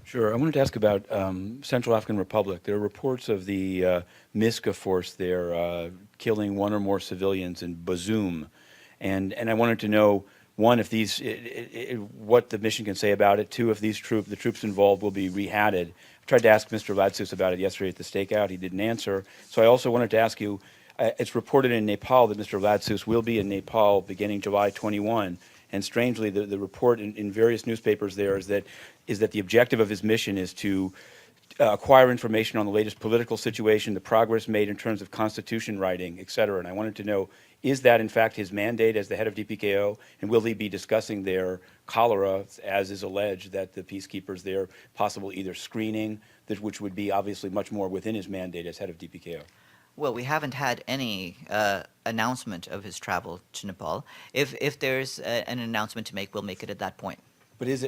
Sure. I wanted to ask about Central African Republic. There are reports of the MISCA force there killing one or more civilians in Bozoum, and I wanted to know, one, if these what the mission can say about it. Two, if the troops involved will be rehatted. I tried to ask Mr. Ladsous about it yesterday at the stakeout. He didn't answer. So I also wanted to ask you. It's reported in Nepal that Mr. Ladsous will be in Nepal beginning July 21. And strangely, the report in various newspapers there is that the objective of his mission is to acquire information on the latest political situation, the progress made in terms of constitution writing, et cetera. And I wanted to know, is that in fact his mandate as the head of DPKO? And will he be discussing their cholera, as is alleged, that the peacekeepers there possible either screening, which would be obviously much more within his mandate as head of DPKO? Well, we haven't had any announcement of his travel to Nepal. If there's an announcement to make, we'll make it at that point. But as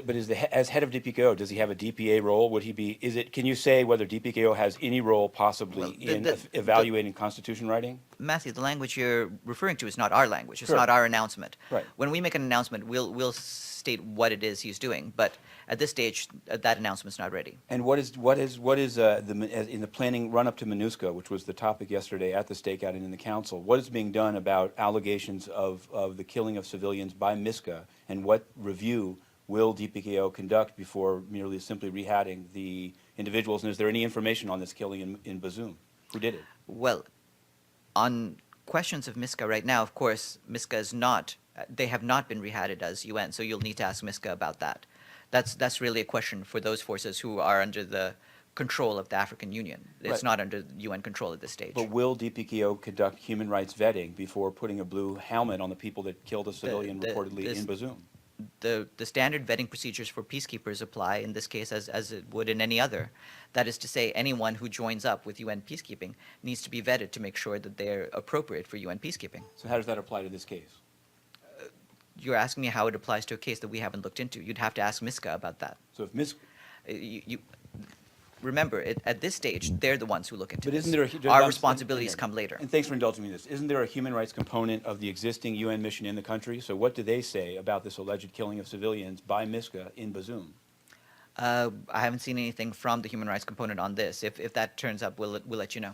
head of DPKO, does he have a DPA role? Would he be? Can you say whether DPKO has any role possibly Well, in evaluating constitution writing? Matthew, the language you're referring to is not our language. It's Sure. not our announcement. Right. When we make an announcement, we'll state what it is he's doing. But at this stage, that announcement's not ready. And what is in the planning run up to MINUSCA, which was the topic yesterday at the stakeout and in the council? What is being done about allegations of the killing of civilians by MISCA, and what review will DPKO conduct before merely simply rehatting the individuals? And is there any information on this killing in Bozoum? Who did it? Well, on questions of MISCA right now, of course, MISCA is not. They have not been rehatted as UN, so you'll need to ask MISCA about that. That's really a question for those forces who are under the control of the African Union. It's Right. not under UN control at this stage. But will DPKO conduct human rights vetting before putting a blue helmet on the people that killed a civilian reportedly in Bozoum? The standard vetting procedures for peacekeepers apply in this case as it would in any other. That is to say, anyone who joins up with UN peacekeeping needs to be vetted to make sure that they're appropriate for UN peacekeeping. So how does that apply to this case? You're asking me how it applies to a case that we haven't looked into. You'd have to ask MISCA about that. So if MISCA... Remember, at this stage, they're the ones who look into But this. isn't there Our responsibilities come later. And thanks for indulging me in this. Isn't there a human rights component of the existing UN mission in the country? So what do they say about this alleged killing of civilians by MISCA in Bozoum? I haven't seen anything from the human rights component on this. If that turns up, we'll let you know.